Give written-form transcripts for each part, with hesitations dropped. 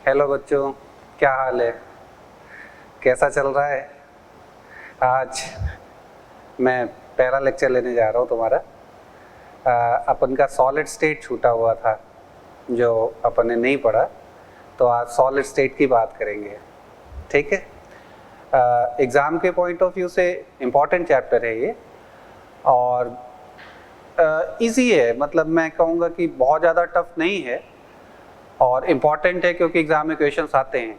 Hello बच्चों, क्या हाल है, कैसा चल रहा है? आज मैं पहला लेक्चर लेने जा रहा हूँ तुम्हारा। अपन का सॉलिड स्टेट छूटा हुआ था जो अपन ने नहीं पढ़ा, तो आज सॉलिड स्टेट की बात करेंगे। ठीक है, एग्ज़ाम के पॉइंट ऑफ व्यू से इम्पॉर्टेंट चैप्टर है ये और इजी है, मतलब मैं कहूँगा कि बहुत ज़्यादा टफ नहीं है और इम्पॉर्टेंट है क्योंकि एग्ज़ाम में क्वेश्चंस आते हैं।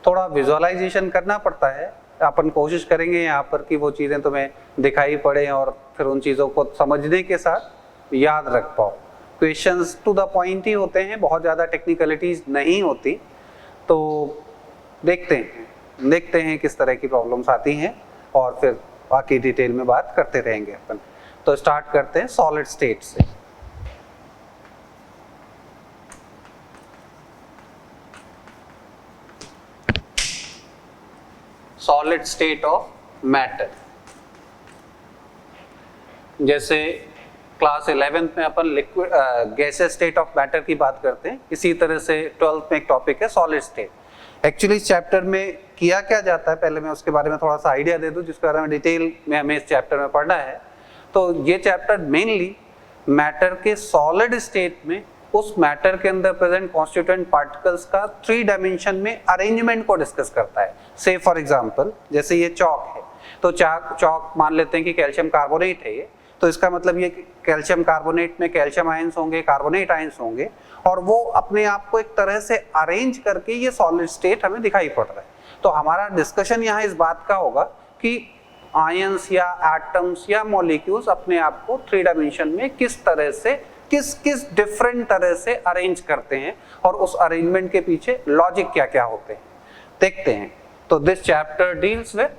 थोड़ा विजुअलाइजेशन करना पड़ता है, अपन कोशिश करेंगे यहाँ पर कि वो चीज़ें तुम्हें दिखाई पड़े और फिर उन चीज़ों को समझने के साथ याद रख पाओ। क्वेश्चंस टू द पॉइंट ही होते हैं, बहुत ज़्यादा टेक्निकलिटीज़ नहीं होती। तो देखते हैं किस तरह की प्रॉब्लम्स आती हैं और फिर बाकी डिटेल में बात करते रहेंगे अपन। तो स्टार्ट करते हैं सॉलिड स्टेट से। सॉलिड स्टेट ऑफ मैटर, जैसे क्लास 11th में अपन liquid gases state of matter की बात करते हैं, इसी तरह से 12th में एक टॉपिक है सॉलिड स्टेट। एक्चुअली इस चैप्टर में किया क्या जाता है, पहले मैं उसके बारे में थोड़ा सा आइडिया दे दूं जिसके बारे में डिटेल में हमें इस चैप्टर में पढ़ना है। तो ये चैप्टर मेनली मैटर के सॉलिड स्टेट में उस मैटर के अंदर प्रेजेंट कॉन्स्टिट्यूएंट पार्टिकल्स का 3 डायमेंशन में अरेंजमेंट को डिस्कस करता है। से फॉर एग्जांपल जैसे ये चौक है, तो चौक मान लेते हैं कि कैल्शियम कार्बोनेट है ये, तो इसका मतलब ये कैल्शियम कार्बोनेट में कैल्शियम आयंस होंगे, कार्बोनेट आयंस होंगे और वो अपने आप को एक तरह से अरेंज करके ये सॉलिड स्टेट हमें दिखाई पड़ रहा है। तो हमारा डिस्कशन यहाँ इस बात का होगा कि आयंस या एटम्स या मॉलिक्यूल्स अपने आप को 3 डायमेंशन में किस तरह से किस डिफरेंट तरह से अरेंज करते हैं और उस अरेंजमेंट के पीछे लॉजिक क्या क्या होते हैं देखते हैं। तो this chapter deals with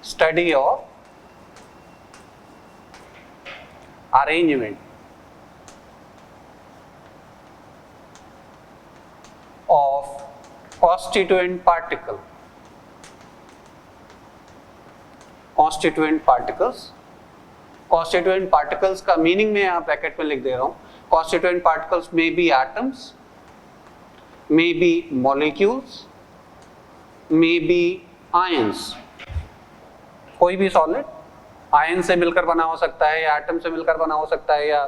study of arrangement of constituent particles का मीनिंग मैं यहाँ ब्रैकेट में लिख दे रहा हूँ। constituent particles may be atoms, may be molecules, may be ions। कोई भी सॉलिड आयन से मिलकर बना हो सकता है या एटम से मिलकर बना हो सकता है या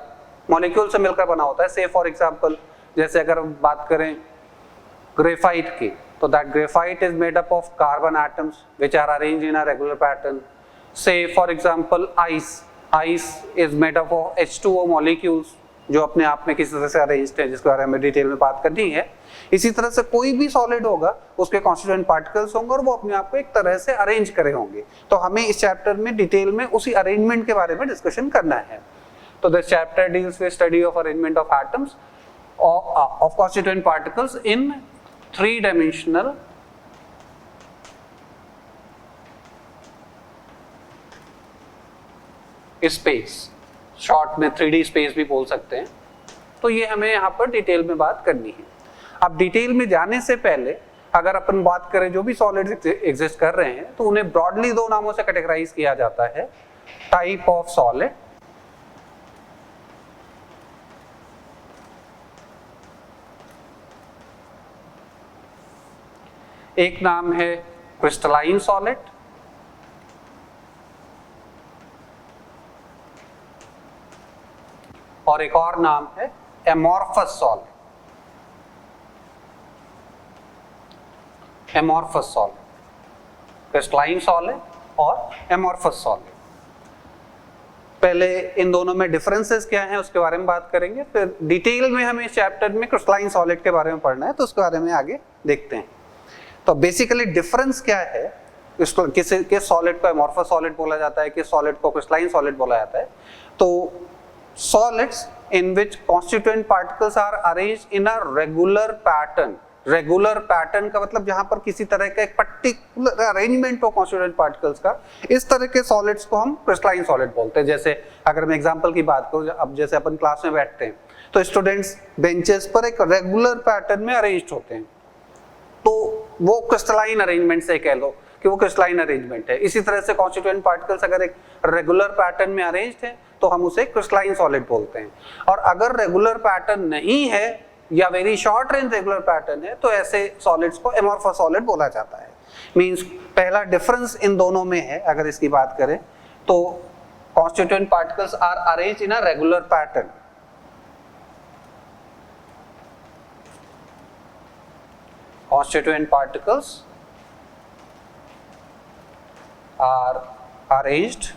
मॉलिक्यूल से मिलकर बना होता है। से फॉर एग्जांपल जैसे अगर हम बात करें ग्रेफाइट की, तो that graphite is made up of carbon atoms which are arranged in a regular pattern. Say for example ice is made up of H2O molecules जो अपने आप में किसी तरह से अरेंज्ड है, जिसके बारे में डिटेल में बात करनी है। इसी तरह से कोई भी सॉलिड होगा उसके कॉन्स्टिट्यूएंट पार्टिकल्स होंगे और वो अपने आप को एक तरह से अरेंज करे होंगे। तो हमें इस चैप्टर में डिटेल में उसी अरेंजमेंट के बारे में डिस्कशन करना है। तो this chapter deals with study of arrangement of atoms of constituent particles in 3-dimensional space, short में 3D स्पेस भी बोल सकते हैं। तो ये हमें यहाँ पर डिटेल में बात करनी है। अब डिटेल में जाने से पहले अगर अपन बात करें जो भी सॉलिड्स एग्जिस्ट कर रहे हैं तो उन्हें ब्रॉडली 2 नामों से कैटेगराइज किया जाता है। टाइप ऑफ सॉलिड, एक नाम है क्रिस्टलाइन सॉलिड और एक और नाम है amorphous solid. Amorphous solid, crystalline solid और एमॉर्फस सॉलिड। पहले इन दोनों में डिफरेंसेस क्या हैं उसके बारे में बात करेंगे, फिर डिटेल में हमें इस चैप्टर में क्रिस्टलाइन सॉलिड के बारे में पढ़ना है तो उसके बारे में आगे देखते हैं। तो बेसिकली डिफरेंस क्या है, किस सॉलिड को एमॉर्फस सॉलिड बोला जाता है, किस सॉलिड को क्रिस्टलाइन सॉलिड बोला जाता है। तो solids in which constituent particles are arranged in a regular pattern. Regular pattern का मतलब जहां पर किसी तरह का एक पर्टिकुलर अरेंजमेंट हो कॉन्स्टिट्यूएंट पार्टिकल्स का, इस तरह के सॉलिड्स को हम क्रिस्टलाइन सॉलिड बोलते हैं। जैसे अगर मैं एग्जांपल की बात करूं, अब जैसे अपन क्लास में बैठते हैं तो स्टूडेंट्स बेंचेस पर एक रेगुलर पैटर्न में अरेंज्ड होते हैं, तो वो क्रिस्टलाइन अरेंजमेंट से कह लो। कि वो क्रिस्टलाइन अरेंजमेंट है। इसी तरह से कॉन्स्टिट्यूएंट पार्टिकल्स अगर एक रेगुलर पैटर्न में अरेंज्ड है तो हम उसे क्रिस्टलाइन सॉलिड बोलते हैं, और अगर रेगुलर पैटर्न नहीं है या very short range regular pattern है तो ऐसे सॉलिड्स को एमॉर्फस सॉलिड बोला जाता है। मींस पहला डिफरेंस इन दोनों में है। अगर इसकी बात करें तो constituent particles are arranged in a regular pattern, constituent particles are arranged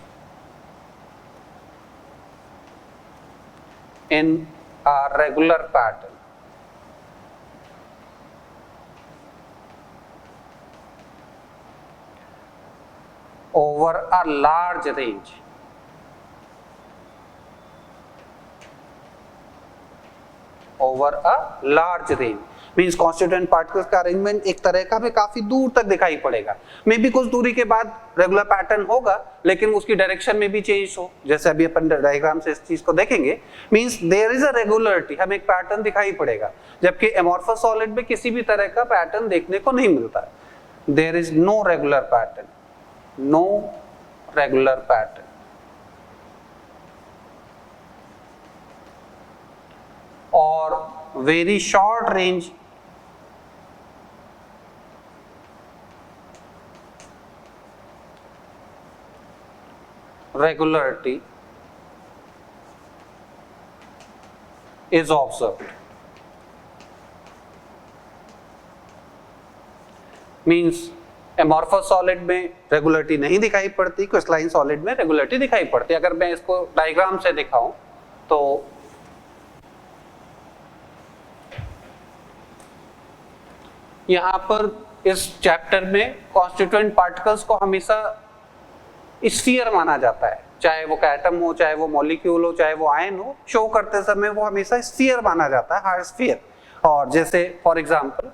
in a regular pattern over a large range means constituent particles का अरेंजमेंट एक तरह का हमें काफी दूर तक दिखाई पड़ेगा। मे बी कुछ दूरी के बाद रेगुलर पैटर्न होगा लेकिन उसकी डायरेक्शन में भी चेंज हो, जैसे अभी अपन डायग्राम से इस चीज को देखेंगे। Means there is a regularity, हमें एक पैटर्न दिखाई पड़ेगा, जबकि एमॉर्फस सॉलिड में किसी भी तरह का पैटर्न देखने को नहीं मिलता। There is no regular pattern, no regular pattern. और very short range regularity is observed. Means amorphous solid में रेगुलरिटी नहीं दिखाई पड़ती, क्रिस्टलाइन सॉलिड में रेगुलरिटी दिखाई पड़ती है। अगर मैं इसको डायग्राम से दिखाऊं तो यहां पर इस चैप्टर में कॉन्स्टिट्यूएंट पार्टिकल्स को हमेशा स्फीयर माना जाता है, चाहे वो एटम हो, चाहे वो मॉलिक्यूल हो, चाहे वो आयन हो, शो करते समय वो हमेशा स्फीयर माना जाता है, हार्ड स्फीयर। और जैसे फॉर एग्जांपल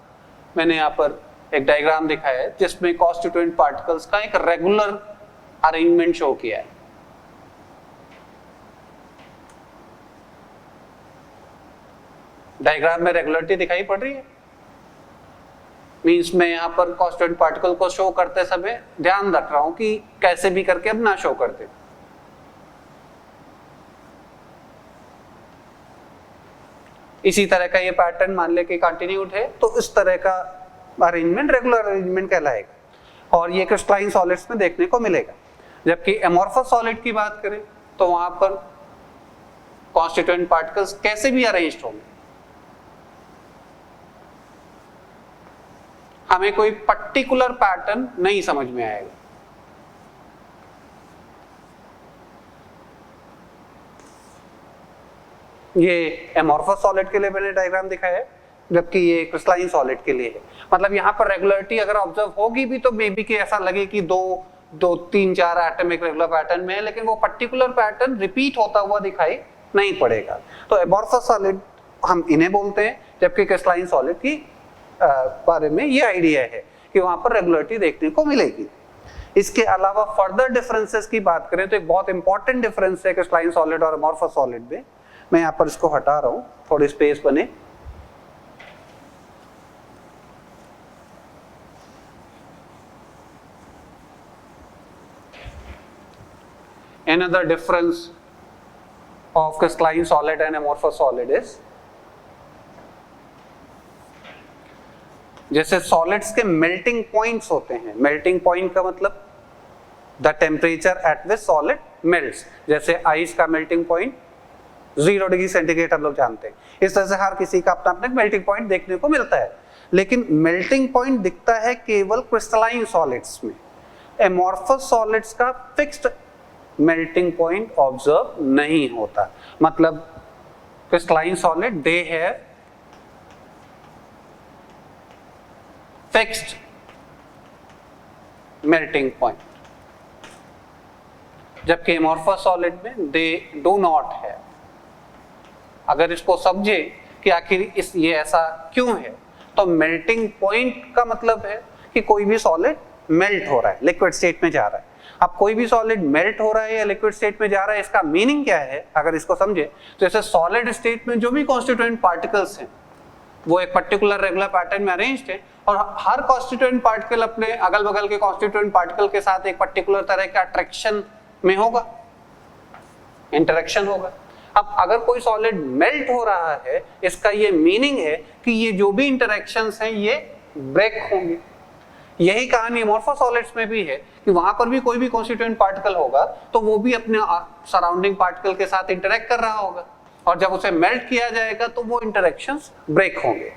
मैंने यहाँ पर एक डायग्राम दिखाया है जिसमें कॉन्स्टिट्यूएंट पार्टिकल्स का एक रेगुलर अरेंजमेंट शो किया है। डायग्राम में रेगुलरिटी दिखाई पड़ रही है। मीन्स मैं यहाँ पर कॉन्स्टिट्यूएंट पार्टिकल को शो करते समय ध्यान रख रहा हूं कि कैसे भी करके अब ना शो करते। इसी तरह का ये पैटर्न मान ले कि कंटिन्यूड है तो इस तरह का अरेंजमेंट रेगुलर अरेंजमेंट कहलाएगा और ये क्रिस्टलाइन सॉलिड्स में देखने को मिलेगा। जबकि एमॉर्फस सॉलिड की बात करें तो वहां पर कॉन्स्टिट्यूएंट पार्टिकल्स कैसे भी अरेंज्ड होंगे, हमें कोई पर्टिकुलर पैटर्न नहीं समझ में आएगा। ये एमॉर्फस सॉलिड के लिए मैंने डायग्राम दिखाया है, जबकि ये क्रिस्टलाइन सॉलिड के लिए है। मतलब यहाँ पर रेगुलरिटी अगर ऑब्जर्व होगी भी तो मे बी कि ऐसा लगे कि दो तीन चार एटम एक रेगुलर पैटर्न में है, लेकिन वो पर्टिकुलर पैटर्न रिपीट होता हुआ दिखाई नहीं पड़ेगा। तो एमॉर्फस सॉलिड हम इन्हें बोलते हैं, जबकि क्रिस्टलाइन सॉलिड की बारे में ये आइडिया है कि वहां पर रेगुलरिटी देखने को मिलेगी। इसके अलावा फर्दर डिफरेंसेस की बात करें तो एक बहुत इंपॉर्टेंट डिफरेंस है क्रिस्टलाइन सॉलिड और एमॉर्फस सॉलिड में। मैं यहाँ पर इसको हटा रहा हूं, थोड़ी स्पेस बने। Another difference of crystalline solid and amorphous solid is, जैसे सॉलिड्स के मेल्टिंग पॉइंट्स होते हैं। मेल्टिंग पॉइंट का मतलब the temperature at which solid melts. जैसे आइस का मेल्टिंग पॉइंट 0 डिग्री सेंटीग्रेड हम लोग जानते हैं। इस तरह से हर किसी का अपना अपना मेल्टिंग पॉइंट देखने को मिलता है, लेकिन मेल्टिंग पॉइंट दिखता है केवल क्रिस्टलाइन सॉलिड्स में। एमॉर्फस सॉलिड्स का फिक्स्ड मेल्टिंग पॉइंट ऑब्जर्व नहीं होता। मतलब क्रिस्टलाइन सॉलिड दे है फिक्स्ड मेल्टिंग पॉइंट, जबकि एमॉर्फस सॉलिड में दे डू नॉट है। अगर इसको समझे कि आखिर ये ऐसा क्यों है, तो मेल्टिंग पॉइंट का मतलब है कि कोई भी सॉलिड मेल्ट हो रहा है, लिक्विड स्टेट में जा रहा है। अब कोई भी सॉलिड मेल्ट हो रहा है या लिक्विड स्टेट में जा रहा है, इसका मीनिंग क्या है अगर इसको समझे तो जैसे सॉलिड स्टेट में जो भी कॉन्स्टिट्यूएंट पार्टिकल्स हैं वो एक पर्टिकुलर रेगुलर पैटर्न में अरेंज्ड है, और हर कॉन्स्टिट्यूएंट पार्टिकल अपने अगल बगल के कॉन्स्टिट्यूएंट पार्टिकल के साथ एक पर्टिकुलर तरह का अट्रैक्शन में होगा, इंटरेक्शन होगा। अब अगर कोई सॉलिड मेल्ट हो रहा है, इसका ये मीनिंग है कि ये जो भी इंटरेक्शंस हैं ये ब्रेक होंगे। यही कहानी अमोर्फस सॉलिड्स में भी है कि वहां पर भी कोई भी कॉन्स्टिट्यूएंट पार्टिकल होगा तो वो भी अपने सराउंडिंग पार्टिकल के साथ इंटरेक्ट कर रहा होगा, और जब उसे मेल्ट किया जाएगा तो वो इंटरेक्शंस ब्रेक होंगे।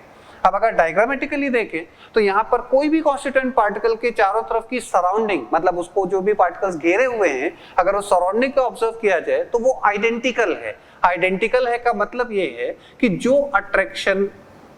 अब अगर डायग्रामेटिकली देखें तो यहाँ पर कोई भी कॉन्स्टिट्यूएंट पार्टिकल के चारों तरफ की सराउंडिंग, मतलब उसको जो भी पार्टिकल्स घेरे हुए हैं, अगर उस सराउंडिंग को ऑब्जर्व किया जाए तो वो आइडेंटिकल है। आइडेंटिकल है का मतलब ये है कि जो अट्रैक्शन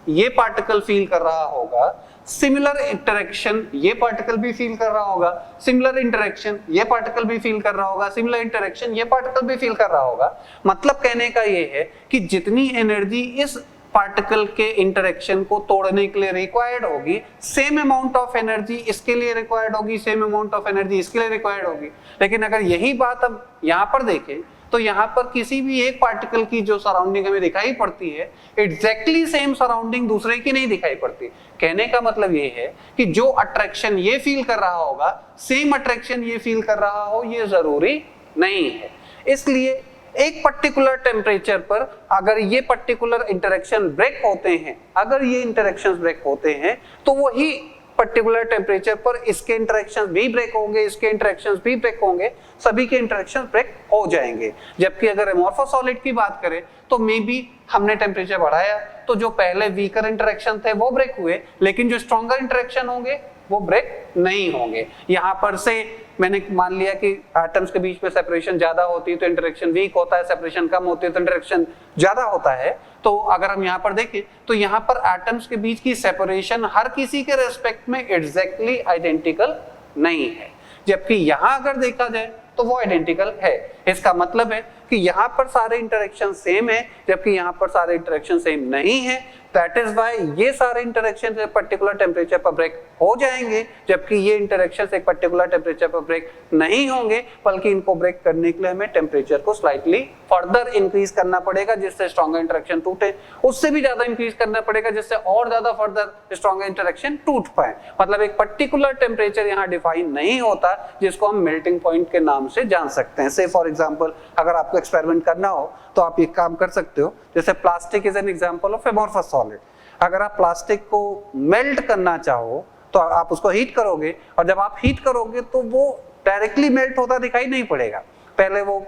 ये पार्टिकल फील कर रहा होगा, सिमिलर इंटरेक्शन ये पार्टिकल भी फील कर रहा होगा, सिमिलर इंटरेक्शन ये पार्टिकल भी फील कर रहा होगा, सिमिलर इंटरेक्शन ये पार्टिकल भी फील कर रहा होगा। मतलब कहने का ये है कि जितनी एनर्जी इस पार्टिकल के इंटरेक्शन को तोड़ने के लिए रिक्वायर्ड होगी, सेम अमाउंट ऑफ एनर्जी इसके लिए रिक्वायर्ड होगी, सेम अमाउंट ऑफ एनर्जी इसके लिए रिक्वायर्ड होगी। लेकिन अगर यही बात अब यहाँ पर देखें तो यहाँ पर किसी भी एक पार्टिकल की जो सराउंडिंग हमें दिखाई पड़ती है, एग्जैक्टली सेम सराउंडिंग दूसरे की नहीं दिखाई पड़ती। कहने का मतलब ये है कि जो अट्रैक्शन ये फील कर रहा होगा, सेम अट्रैक्शन ये फील कर रहा हो, ये जरूरी नहीं है। इसलिए एक पर्टिकुलर टेम्परेचर पर अगर ये पर्टिकुलर इंटरेक्शन ब्रेक होते हैं, अगर ये इंटरेक्शंस ब्रेक होते हैं तो वही पर्टिकुलर टेम्परेचर पर इसके इंटरेक्शंस भी ब्रेक होंगे, इसके इंटरेक्शंस भी ब्रेक होंगे, सभी के इंटरेक्शंस ब्रेक हो जाएंगे। जबकि अगर अमोर्फस सॉलिड की बात करें तो मे बी हमने टेम्परेचर बढ़ाया तो जो पहले वीकर इंटरेक्शन थे वो ब्रेक हुए, लेकिन जो स्ट्रॉन्गर इंटरेक्शन होंगे वो ब्रेक नहीं होंगे। यहाँ पर से मैंने मान लिया कि एटम्स के बीच में सेपरेशन ज्यादा होती है तो इंटरेक्शन वीक होता है, सेपरेशन कम होती है तो इंटरेक्शन ज्यादा होता है। तो अगर हम यहाँ पर देखें तो यहाँ पर एटम्स के बीच की सेपरेशन हर किसी के रेस्पेक्ट में एग्जैक्टली आइडेंटिकल नहीं है, जबकि यहाँ अगर देखा जाए तो वो आइडेंटिकल है। इसका मतलब है कि यहाँ पर सारे इंटरेक्शन सेम है, जबकि यहाँ पर सारे इंटरेक्शन सेम नहीं है। दैट इज व्हाई ये सारे इंटरेक्शन एक पर्टिकुलर टेम्परेचर पर ब्रेक हो जाएंगे, जबकि ये इंटरेक्शन एक पर्टिकुलर टेम्परेचर पर ब्रेक नहीं होंगे, बल्कि इनको ब्रेक करने के लिए हमें टेम्परेचर को स्लाइटली फर्दर इंक्रीज करना पड़ेगा जिससे स्ट्रॉन्गर इंटरेक्शन टूटे, उससे भी ज्यादा इंक्रीज करना पड़ेगा जिससे और ज्यादा फर्दर स्ट्रॉन्गर इंटरेक्शन टूट पाए। मतलब एक पर्टिकुलर टेम्परेचर यहाँ डिफाइन नहीं होता जिसको हम मेल्टिंग पॉइंट के नाम से जान सकते हैं। से फॉर एग्जाम्पल अगर आपको एक्सपेरिमेंट करना हो तो आप एक काम कर सकते हो, जैसे plastic is an example of amorphous solid. अगर आप प्लास्टिक को मेल्ट करना चाहो तो आप उसको हीट करोगे, और जब आप हीट करोगे तो वो डायरेक्टली मेल्ट होता दिखाई नहीं पड़ेगा, पहले वो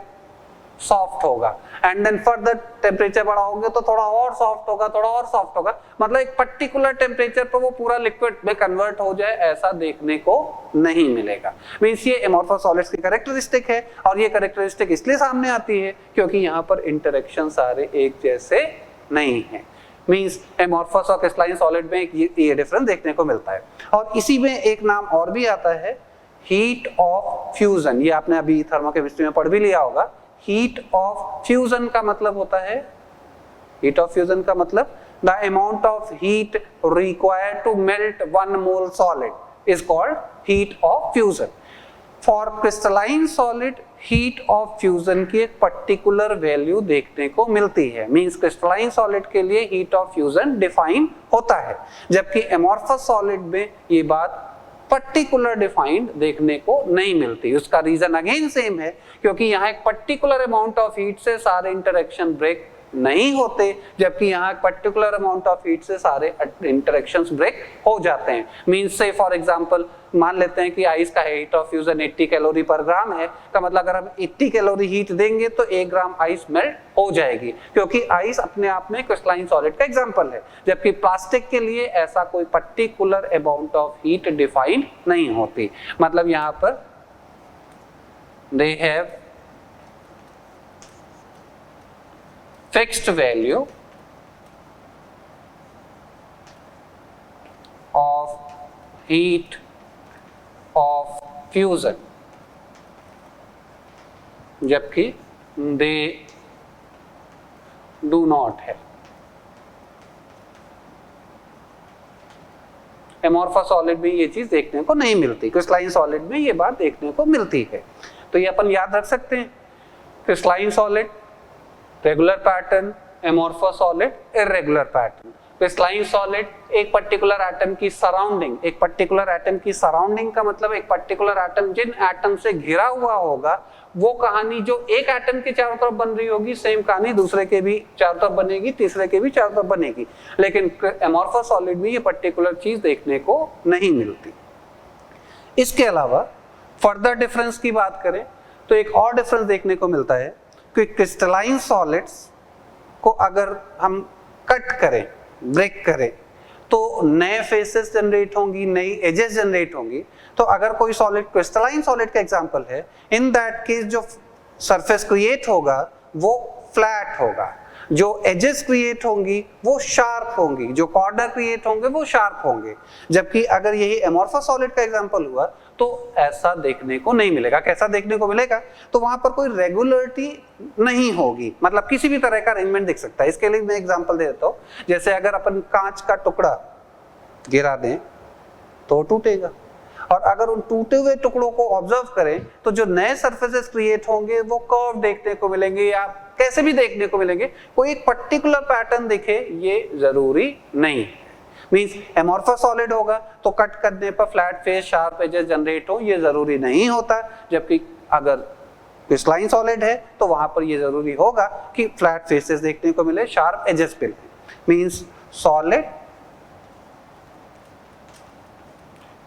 सॉफ्ट होगा, एंड देन फर्दर टेम्परेचर बढ़ाओगे तो थोड़ा और सॉफ्ट होगा, थोड़ा और सॉफ्ट होगा। मतलब एक पर्टिकुलर टेम्परेचर पर वो पूरा लिक्विड में कन्वर्ट हो जाए ऐसा देखने को नहीं मिलेगा। मींस ये अमोर्फस सॉलिड्स की कैरेक्टरिस्टिक है, और ये कैरेक्टरिस्टिक इसलिए सामने आती है क्योंकि यहाँ पर इंटरेक्शन सारे एक जैसे नहीं है। मींस अमोर्फस और क्रिस्टलाइन सॉलिड में ये डिफरेंस देखने को मिलता है। और इसी में एक नाम और भी आता है, हीट ऑफ फ्यूजन। ये आपने अभी थर्मोकेमिस्ट्री में पढ़ भी लिया होगा। हीट ऑफ फ्यूजन का मतलब होता है, हीट ऑफ फ्यूजन का मतलब the amount of heat required to melt 1 mole solid is called heat of fusion. For crystalline solid heat of fusion की एक पर्टिकुलर वैल्यू देखने को मिलती है। मींस क्रिस्टलाइन सॉलिड के लिए हीट ऑफ फ्यूजन डिफाइन होता है, जबकि अमोर्फस सॉलिड में ये बात पर्टिकुलर डिफाइंड देखने को नहीं मिलती। उसका रीजन अगेन सेम है, क्योंकि यहाँ एक पर्टिकुलर अमाउंट ऑफ हीट से सारे इंटरेक्शन ब्रेक नहीं होते, जबकि यहाँ एक पर्टिकुलर अमाउंट ऑफ हीट से सारे इंटरेक्शंस ब्रेक हो जाते हैं। मींस से फॉर एग्जांपल मान लेते हैं कि आइस का हीट ऑफ फ्यूजन 80 कैलोरी पर ग्राम है, का मतलब अगर हम 80 कैलोरी हीट देंगे तो 1 ग्राम आइस मेल्ट हो जाएगी, क्योंकि आइस अपने आप में क्रिस्टलाइन सॉलिड का एग्जांपल है। जबकि प्लास्टिक के लिए ऐसा कोई particular amount of heat define नहीं होती। मतलब यहाँ पर they have fixed value of heat of fusion, जबकि they do not have। Amorphous solid में ये चीज देखने को नहीं मिलती, क्रिस्टलाइन सॉलिड में ये बात देखने को मिलती है। तो ये अपन याद रख सकते हैं, crystalline solid regular pattern, amorphous solid irregular pattern. Crystalline solid एक पर्टिकुलर एटम की सराउंडिंग, एक पर्टिकुलर एटम की सराउंडिंग का मतलब एक पर्टिकुलर एटम जिन एटम से घिरा हुआ होगा वो कहानी जो एक एटम के चारों तरफ बन रही होगी सेम कहानी दूसरे के भी चारों तरफ बनेगी, तीसरे के भी चारों तरफ बनेगी। लेकिन एमॉर्फस सॉलिड में ये पर्टिकुलर चीज देखने को नहीं मिलती। इसके अलावा फर्दर डिफरेंस की बात करें तो एक और डिफरेंस देखने को मिलता है कि क्रिस्टलाइन सॉलिड्स को अगर हम कट करें, ब्रेक करें, तो नए फेसेस जनरेट होंगी, नई एजेस जनरेट होंगी। तो अगर कोई सॉलिड क्रिस्टलाइन सॉलिड का एग्जांपल है, इन दैट केस जो सरफेस क्रिएट होगा वो फ्लैट होगा, जो एजेस क्रिएट होंगी वो शार्प होंगी, जो कॉर्नर क्रिएट होंगे वो शार्प होंगे। जबकि अगर यही एमॉर्फस सॉलिड का एग्जांपल हुआ तो ऐसा देखने को नहीं मिलेगा। कैसा देखने को मिलेगा? तो वहां पर कोई रेगुलरिटी नहीं होगी, मतलब किसी भी तरह का अरेंजमेंट दिख सकता है। इसके लिए मैं एग्जांपल दे देता हूं, जैसे अगर अपन कांच का टुकड़ा गिरा दें तो टूटेगा, और अगर उन टूटे हुए टुकड़ों को ऑब्जर्व करें तो जो नए सरफेसेस क्रिएट होंगे वो कर्व देखने को मिलेंगे या कैसे भी देखने को मिलेंगे, कोई एक पर्टिकुलर पैटर्न दिखे ये जरूरी नहीं है। मींस एमॉर्फस सॉलिड होगा तो कट करने पर flat face, sharp edges generate हो, ये जरूरी नहीं होता। जबकि अगर क्रिस्टलाइन सॉलिड है तो वहां पर ये जरूरी होगा कि फ्लैट फेसेस देखने को मिले, शार्प एजेस पे। Means solid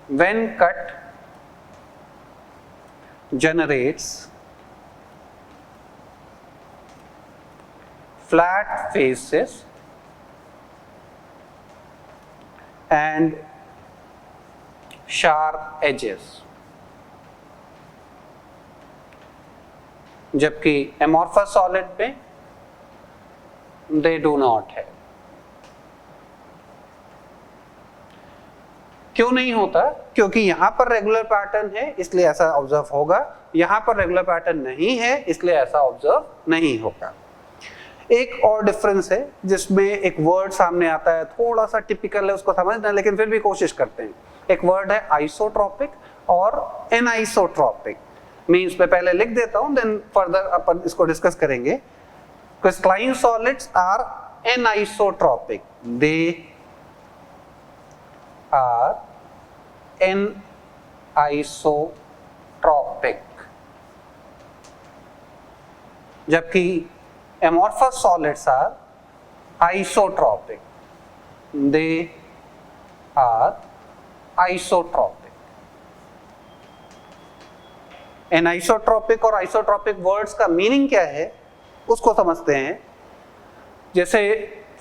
when cut generates flat faces and sharp edges, जबकि amorphous solid में they do not have। क्यों नहीं होता? क्योंकि यहां पर रेगुलर पैटर्न है इसलिए ऐसा ऑब्जर्व होगा, यहां पर रेगुलर पैटर्न नहीं है इसलिए ऐसा ऑब्जर्व नहीं होगा। एक और डिफरेंस है जिसमें एक वर्ड सामने आता है, थोड़ा सा टिपिकल है उसको समझना, लेकिन फिर भी कोशिश करते हैं। एक वर्ड है आइसोट्रोपिक और एनाइसोट्रोपिक। मींस मैं पहले लिख देता हूं, देन फर्दर अपन इसको डिस्कस करेंगे। Crystalline solids are anisotropic, they are anisotropic, जबकि amorphous solids are isotropic, they are isotropic। Anisotropic और आइसोट्रोपिक वर्ड्स का मीनिंग क्या है उसको समझते हैं। जैसे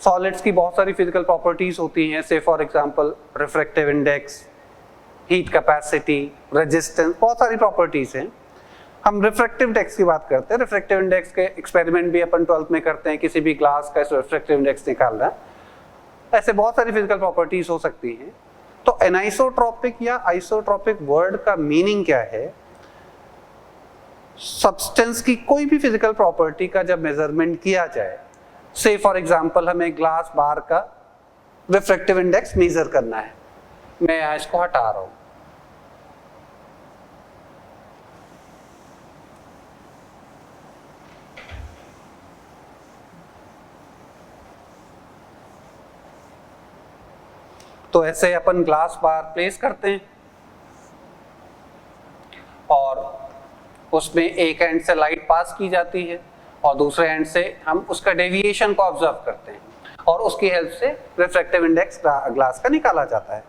सॉलिड्स की बहुत सारी फिजिकल प्रॉपर्टीज होती हैं, से for example refractive index, heat capacity, resistance, बहुत सारी प्रॉपर्टीज हैं। हम रिफ्रैक्टिव इंडेक्स की बात करते हैं। रिफ्रैक्टिव इंडेक्स के एक्सपेरिमेंट भी अपन 12th में करते हैं, किसी भी ग्लास का रिफ्रैक्टिव इंडेक्स निकालना। ऐसे बहुत सारी फिजिकल प्रॉपर्टीज हो सकती हैं। तो एनाइसोट्रोपिक या आइसोट्रोपिक वर्ड का मीनिंग क्या है? सब्सटेंस की कोई भी फिजिकल प्रॉपर्टी का जब मेजरमेंट किया जाए, से फॉर एग्जांपल हमें ग्लास बार का रिफ्रैक्टिव इंडेक्स मेजर करना है, मैं यहाँ इसको हटा रहा हूं। तो ऐसे अपन ग्लास बार प्लेस करते हैं और उसमें एक एंड से लाइट पास की जाती है और दूसरे एंड से हम उसका डेविएशन को ऑब्जर्व करते हैं और उसकी हेल्प से रिफ्रैक्टिव इंडेक्स ग्लास का निकाला जाता है।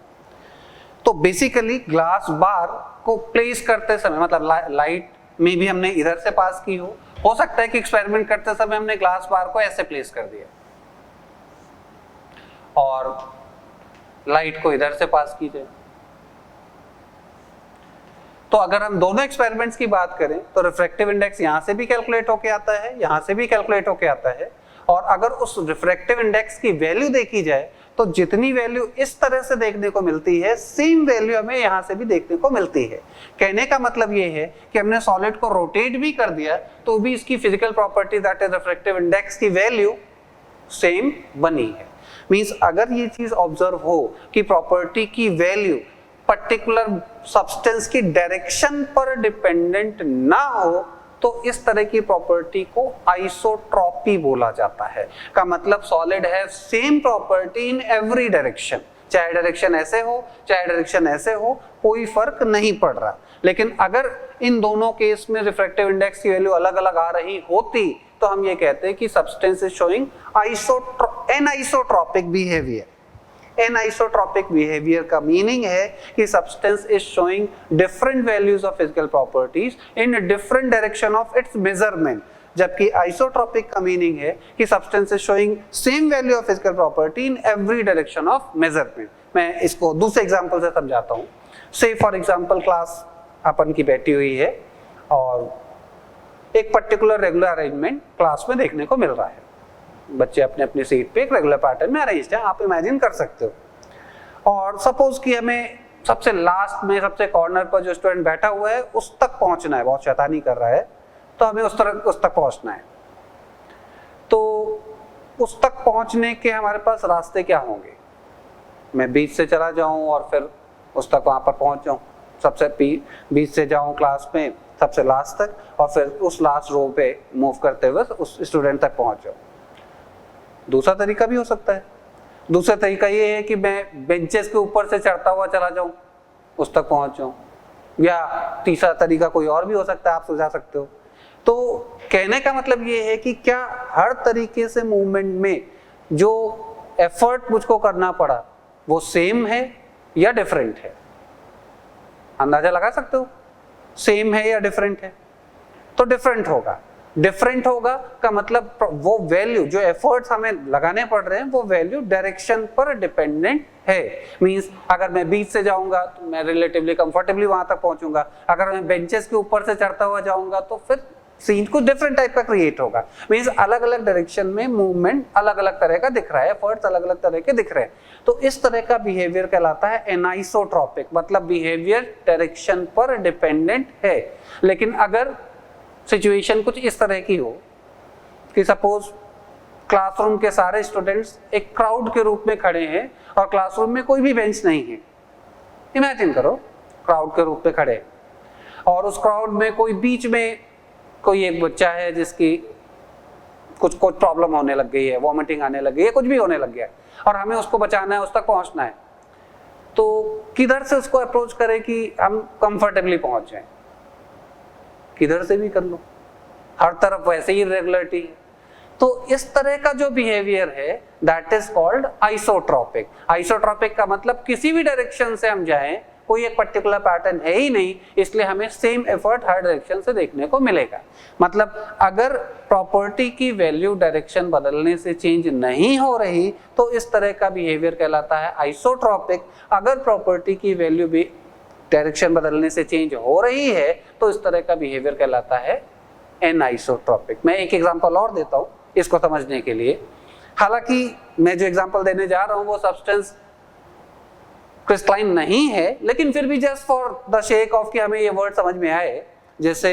तो बेसिकली ग्लास बार को प्लेस करते समय, मतलब लाइट में भी हमने इधर से पास की हो सकता है कि एक्सपेरिमेंट करते समय हमने ग्लास बार को ऐसे प्लेस कर दिया और लाइट को इधर से पास की जाए। तो अगर हम दोनों एक्सपेरिमेंट्स की बात करें तो रिफ्रैक्टिव इंडेक्स यहां से भी कैलकुलेट होके आता है, यहां से भी कैलकुलेट होके आता है, और अगर उस रिफ्रैक्टिव इंडेक्स की वैल्यू देखी जाए तो जितनी वैल्यू इस तरह से देखने को मिलती है, सेम वैल्यू हमें यहां से भी देखने को मिलती है। कहने का मतलब ये है कि हमने सॉलिड को रोटेट भी कर दिया तो भी इसकी physical property that is refractive index की वैल्यू सेम बनी है। मींस अगर ये चीज ऑब्जर्व हो कि प्रॉपर्टी की वैल्यू पर्टिकुलर सब्सटेंस की डायरेक्शन पर डिपेंडेंट ना हो तो इस तरह की प्रॉपर्टी को आइसोट्रॉपी बोला जाता है। का मतलब सॉलिड है same property in every direction, चाहे डायरेक्शन ऐसे हो चाहे डायरेक्शन ऐसे हो, कोई फर्क नहीं पड़ रहा। लेकिन अगर इन दोनों केस में रिफ्रैक्टिव इंडेक्स की वैल्यू अलग अलग आ रही होती तो हम ये कहते हैं कि substance is showing anisotropic behaviour. Anisotropic behaviour का मीनिंग है कि substance is showing different values of physical properties in different direction of its measurement, जबकि आइसोट्रॉपिक का मीनिंग है कि substance is showing same value of physical property in every direction of measurement. मैं इसको दूसरे एग्जांपल से समझाता हूं। से फॉर एग्जांपल क्लास अपन की बैठी हुई है और एक पर्टिकुलर रेगुलर अरेंजमेंट क्लास में देखने को मिल रहा है। बच्चे अपने अपनी सीट पे एक रेगुलर पैटर्न में अरेंज्ड है, आप इमेजिन कर सकते हो। और सपोज कि हमें सबसे लास्ट में सबसे कॉर्नर पर जो स्टूडेंट बैठा हुआ है उस तक पहुंचना है, बहुत शैतानी कर रहा है, तो हमें उस तक पहुंचना है। तो उस तक पहुंचने के हमारे पास रास्ते क्या होंगे? मैं बीच से चला जाऊं और फिर उस तक वहां पर पहुंच जाऊं, सबसे बीच से जाऊं क्लास में सबसे लास्ट तक और फिर उस लास्ट रो पे मूव करते हुए उस स्टूडेंट तक पहुंच जाऊं। दूसरा तरीका भी हो सकता है। दूसरा तरीका ये है कि मैं बेंचेस के ऊपर से चढ़ता हुआ चला जाऊं, उस तक पहुंच जाऊं। या तीसरा तरीका कोई और भी हो सकता है, आप सुझा सकते हो। तो कहने का मतलब ये है कि क्या हर तरीके से मूवमेंट में जो एफर्ट मुझको करना पड़ा वो सेम है या डिफरेंट है? अंदाजा लगा सकते हो, सेम है या डिफरेंट है? तो डिफरेंट होगा। डिफरेंट होगा का मतलब वो वैल्यू जो एफर्ट्स हमें लगाने पड़ रहे हैं वो वैल्यू डायरेक्शन पर डिपेंडेंट है। मींस अगर मैं बीच से जाऊंगा तो मैं रिलेटिवली कंफर्टेबली वहां तक पहुंचूंगा, अगर मैं बेंचेस के ऊपर से चढ़ता हुआ जाऊंगा तो फिर सीन कुछ डिफरेंट टाइप का क्रिएट होगा। मींस अलग अलग डायरेक्शन में मूवमेंट अलग अलग तरह का दिख रहा है, एफर्ट्स अलग अलग तरह के दिख रहे हैं। तो इस तरह का बिहेवियर कहलाता है एनाइसोट्रॉपिक, मतलब बिहेवियर डायरेक्शन पर डिपेंडेंट है। लेकिन अगर सिचुएशन कुछ इस तरह की हो कि सपोज क्लासरूम के सारे स्टूडेंट्स एक क्राउड के रूप में खड़े हैं और क्लासरूम में कोई भी बेंच नहीं है। इमेजिन करो क्राउड के रूप में खड़े और उस क्राउड में कोई बीच में कोई एक बच्चा है जिसकी कुछ प्रॉब्लम होने लग गई है, वॉमिटिंग आने लग गई है, कुछ भी होने लग गया है और हमें उसको बचाना है, उस तक पहुंचना है। तो किधर से उसको अप्रोच करें कि हम कंफर्टेबली पहुंच जाएं? किधर से भी कर लो, हर तरफ वैसे ही इरेगुलरिटी है। तो इस तरह का जो बिहेवियर है that is called isotropic. Isotropic का मतलब किसी भी डायरेक्शन से हम जाएं, कोई एक पर्टिकुलर पैटर्न है ही नहीं, इसलिए हमें सेम एफर्ट हर डायरेक्शन से देखने को मिलेगा। मतलब अगर प्रॉपर्टी की वैल्यू डायरेक्शन बदलने से चेंज नहीं हो रही तो इस तरह का बिहेवियर कहलाता है आइसोट्रॉपिक। अगर प्रॉपर्टी की वैल्यू भी डायरेक्शन बदलने से चेंज हो रही है तो इस तरह का बिहेवियर कहलाता है एनाइसोट्रॉपिक। मैं एक एग्जांपल और देता हूं इसको समझने के लिए। हालांकि मैं जो एग्जांपल देने जा रहा हूं वो सब्सटेंस क्रिस्टलाइन नहीं है, लेकिन फिर भी just for the shake of कि हमें ये वर्ड समझ में आए। जैसे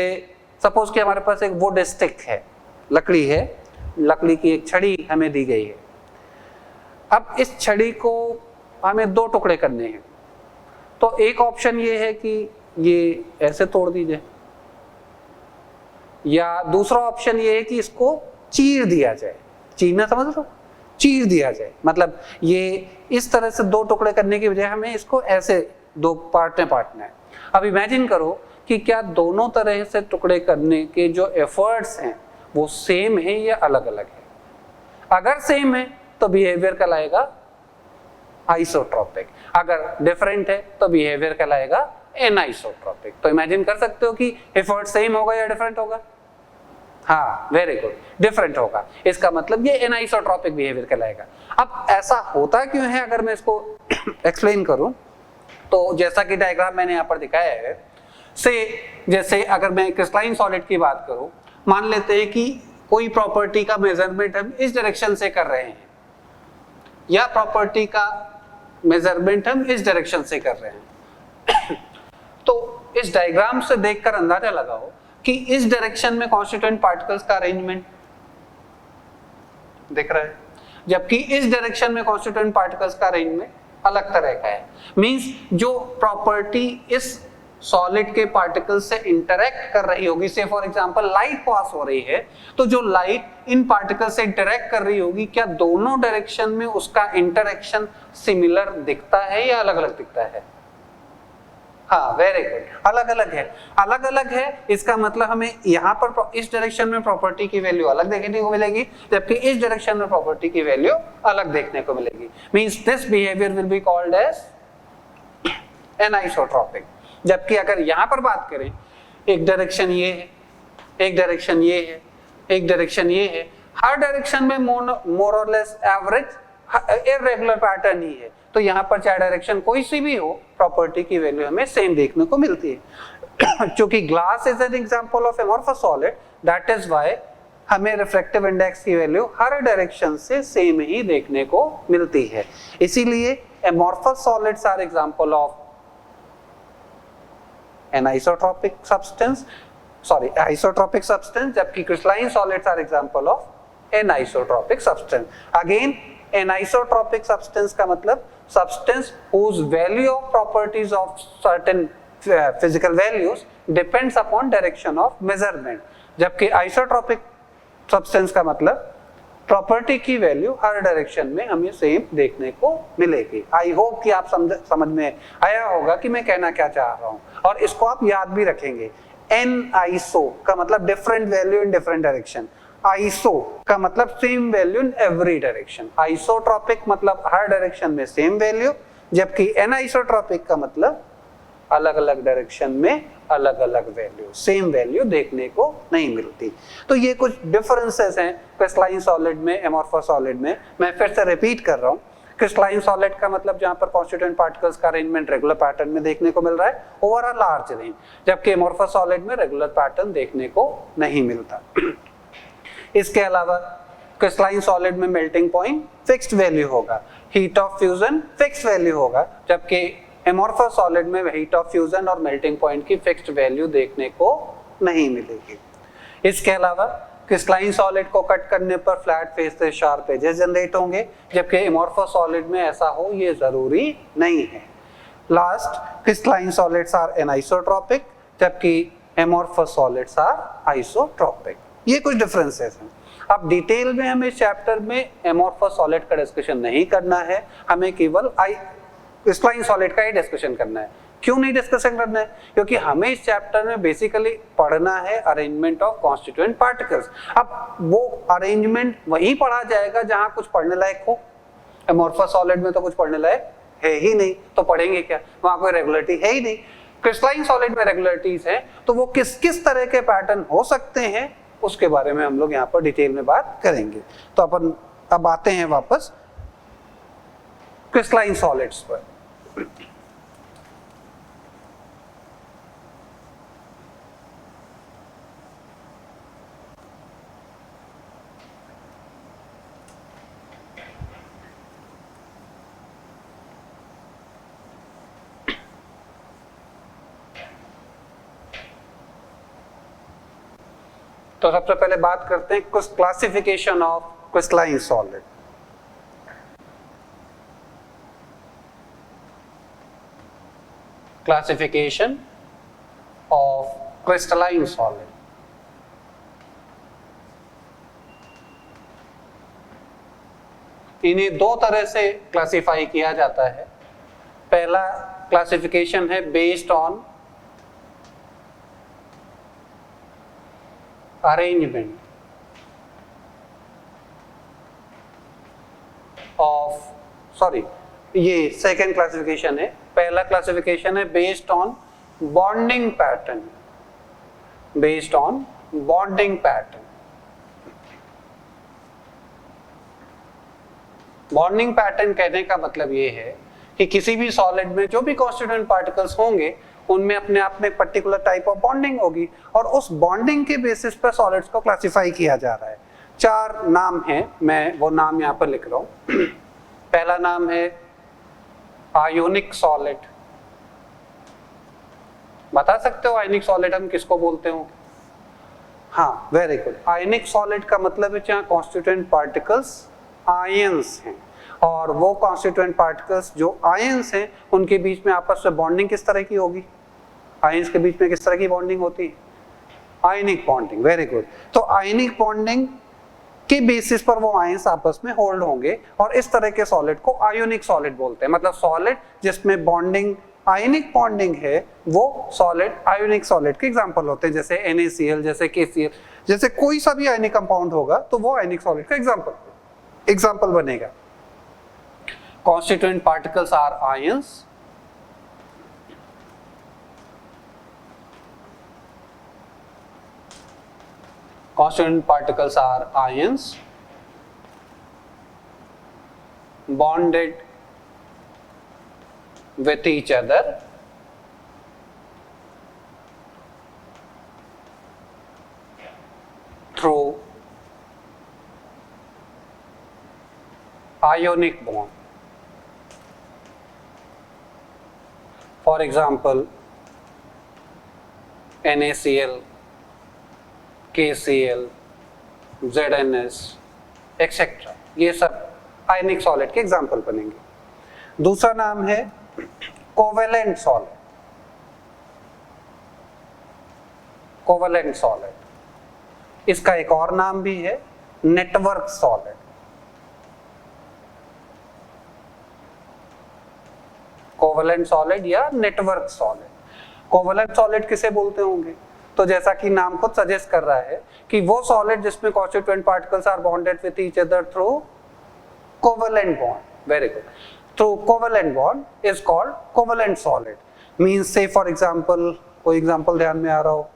सपोज कि हमारे पास एक वुड स्टिक है, लकड़ी है, लकड़ी की एक छड़ी हमें दी गई है। अब इस छड़ी को हमें दो टुकड़े करने हैं। तो एक ऑप्शन ये है कि ये ऐसे तोड़ दीजिए, या दूसरा ऑप्शन ये है कि इसको चीर दिया जाए। चीरना समझ लो, चीर दिया जाए मतलब ये इस तरह से दो टुकड़े करने की बजाय हमें इसको ऐसे दो पार्ट में बांटना है। अब इमेजिन करो कि क्या दोनों तरह से टुकड़े करने के जो एफर्ट्स हैं वो सेम है या अलग अलग है? अगर सेम है तो बिहेवियर कहलाएगा आइसोट्रॉपिक, अगर डिफरेंट है तो बिहेवियर कहलाएगा एनाइसोट्रॉपिक। तो इमेजिन कर सकते हो कि एफर्ट सेम होगा या डिफरेंट होगा? हाँ, वेरी गुड, डिफरेंट होगा। इसका मतलब ये एनाइसोट्रॉपिक बिहेवियर कहलाएगा। अब ऐसा होता क्यों है अगर मैं इसको एक्सप्लेन करूं तो जैसा कि डायग्राम मैंने यहाँ पर दिखाया है, जैसे अगर मैं क्रिस्टलाइन सॉलिड की बात करूं, मान लेते हैं कि कोई प्रॉपर्टी का मेजरमेंट हम इस डायरेक्शन से कर रहे हैं या प्रॉपर्टी का मेजरमेंट हम इस डायरेक्शन से कर रहे हैं। तो इस डायग्राम से देखकर अंदाजा लगाओ कि इस डायरेक्शन में कॉन्स्टिट्यूएंट पार्टिकल्स का अरेंजमेंट दिख रहा है, जबकि इस डायरेक्शन में कॉन्स्टिट्यूएंट पार्टिकल्स का अरेंजमेंट अलग तरह का है। मींस जो प्रॉपर्टी इस सॉलिड के पार्टिकल से इंटरेक्ट कर रही होगी, से फॉर एग्जांपल लाइट पास हो रही है, तो जो लाइट इन पार्टिकल से इंटरेक्ट कर रही होगी, क्या दोनों डायरेक्शन में उसका इंटरेक्शन सिमिलर दिखता है या अलग अलग दिखता है? हाँ, वेरी गुड, अलग अलग है। अलग अलग है इसका मतलब हमें यहाँ पर इस डायरेक्शन में प्रॉपर्टी की वैल्यू अलग देखने को मिलेगी, जबकि इस डायरेक्शन में प्रॉपर्टी की वैल्यू अलग देखने को मिलेगी। Means this behaviour will be called as anisotropic. जबकि अगर यहाँ पर बात करें, एक डायरेक्शन ये है, एक डायरेक्शन ये है, एक डायरेक्शन ये है, हर डायरेक्शन में मोर और लेस एवरेज इररेगुलर पैटर्न ही है, तो यहाँ पर चाहे डायरेक्शन कोई सी भी हो, प्रॉपर्टी की वैल्यू हमें सेम देखने को मिलती है। चूंकि glass is an example of amorphous solid, that is why हमें रिफ्रैक्टिव इंडेक्स की वैल्यू हर डायरेक्शन से सेम ही देखने को मिलती है। इसीलिए amorphous solids are example of anisotropic substance, sorry isotropic substance, जबकि crystalline solids are example of anisotropic substance. Again anisotropic substance का मतलब substance whose value of properties of certain physical values depends upon direction of measurement, जबकि isotropic substance का मतलब property की value हर direction में हमें सेम देखने को मिलेगी। आई होप कि आप समझ में आया होगा कि मैं कहना क्या चाह रहा हूं, और इसको आप याद भी रखेंगे। एन आइसो का मतलब different value in different direction, iso का मतलब same value in every direction. Isotropic मतलब हर डायरेक्शन में सेम वैल्यू, जबकि एनाइसोट्रॉपिक का मतलब अलग अलग डायरेक्शन में अलग अलग वैल्यू, सेम वैल्यू देखने को नहीं मिलती। तो ये कुछ डिफरेंसेस हैं क्रिस्टलाइन सॉलिड में, एमोर्फस सॉलिड में। मैं फिर से रिपीट कर रहा हूँ, क्रिस्टलाइन सॉलिड का मतलब जहां पर कॉन्स्टिट्यूएंट पार्टिकल्स का अरेंजमेंट रेगुलर पैटर्न में देखने को मिल रहा है ओवर अ लार्ज रेंज, जबकि एमोर्फस सॉलिड में रेगुलर पैटर्न देखने को नहीं मिलता। इसके अलावा क्रिस्टलाइन सॉलिड में मेल्टिंग पॉइंट फिक्स्ड वैल्यू होगा, heat of fusion fixed value होगा, जबकि एमोर्फस सॉलिड में हीट ऑफ फ्यूजन और मेल्टिंग पॉइंट की फिक्स्ड वैल्यू देखने को नहीं मिलेगी। इसके अलावा क्रिस्टलाइन सॉलिड को कट करने पर फ्लैट फेस से शार्प एजेस जनरेट होंगे, जबकि एमोर्फस सॉलिड में ऐसा हो ये जरूरी नहीं है। Last, crystalline solids are anisotropic, जबकि एमोर्फस सॉलिड्स आर आइसोट्रॉपिक। ये कुछ डिफरेंसेस हैं। अब डिटेल में हमें चैप्टर में एमोर्फस सॉलिड का डिस्कशन नहीं करना है, हमें केवल क्रिस्टलाइन सॉलिड का ही डिस्कशन करना है। क्यों नहीं डिस्कशन करना है? क्योंकि हमें इस चैप्टर में बेसिकली पढ़ना है अरेंजमेंट ऑफ कॉन्स्टिट्यूएंट पार्टिकल्स। अब वो अरेंजमेंट वहीं पढ़ा जाएगा जहां कुछ पढ़ने लायक हो। एमोर्फस सॉलिड में तो कुछ पढ़ने लायक है ही नहीं, तो पढ़ेंगे क्या? वहां कोई रेगुलरिटी है ही नहीं। क्रिस्टलाइन सॉलिड में रेगुलरिटीज है, तो वो किस किस तरह के पैटर्न हो सकते हैं उसके बारे में हम लोग यहाँ पर डिटेल में बात करेंगे। तो अपन अब आते हैं वापस क्रिस्टलाइन सॉलिड्स पर। तो सबसे पहले बात करते हैं कुछ classification of crystalline solid. Classification of crystalline solid. इन्हें दो तरह से क्लासिफाई किया जाता है। पहला क्लासिफिकेशन है based on arrangement of, sorry ये सेकेंड क्लासिफिकेशन है। पहला क्लासिफिकेशन है based on bonding pattern, based on bonding pattern. Bonding pattern कहने का मतलब ये है कि किसी भी सॉलिड में जो भी कॉन्स्टिट्यूएंट पार्टिकल्स होंगे उनमें अपने आप में एक पर्टिकुलर टाइप ऑफ बॉन्डिंग होगी, और उस बॉन्डिंग के बेसिस पर सॉलिड्स को क्लासिफाई किया जा रहा है। चार नाम हैं, मैं वो नाम यहाँ पर लिख रहा हूँ। पहला नाम है आयोनिक सॉलिड। बता सकते हो आयोनिक सॉलिड हम किसको बोलते हो? हाँ, वेरी गुड। आयोनिक सॉलिड का मतलब है जहाँ कॉन्स्टिट्यूएंट पार्टिकल्स आयंस हैं, और वो कॉन्स्टिट्यूएंट पार्टिकल्स जो आयंस हैं उनके बीच में आपस में बॉन्डिंग किस तरह की होगी? आयंस के बीच में किस तरह की बॉन्डिंग होती है? Ionic bonding. Very good. तो आयनिक बॉन्डिंग के बेसिस पर वो आयंस आपस में होल्ड होंगे और इस तरह के सॉलिड को आयोनिक सॉलिड बोलते हैं। मतलब सॉलिड जिसमें बॉन्डिंग आयनिक बॉन्डिंग है वो सॉलिड आयोनिक सॉलिड के एग्जांपल होते हैं, जैसे NaCl, जैसे KCl, जैसे कोई सा भी आयनिक कंपाउंड होगा तो वो आयनिक सॉलिड का एग्जांपल बनेगा। Constituent particles are ions constituent particles are ions bonded with each other through ionic bond. For example, NaCl, KCl, ZNS, etcetera, ये सब आयनिक सॉलिड के एग्जाम्पल बनेंगे। दूसरा नाम है कोवेलेंट सॉलिड। कोवेलेंट सॉलिड, इसका एक और नाम भी है नेटवर्क सॉलिड। कोवेलेंट सॉलिड या नेटवर्क सॉलिड। कोवेलेंट सॉलिड किसे बोलते होंगे? तो जैसा कि नाम खुद सजेस्ट कर रहा है कि वो सॉलिड जिसमें constituent particles are bonded with each other through covalent bond. Very good. Through covalent bond is called covalent solid. Means say for example, कोई एग्जांपल ध्यान में आ रहा हो?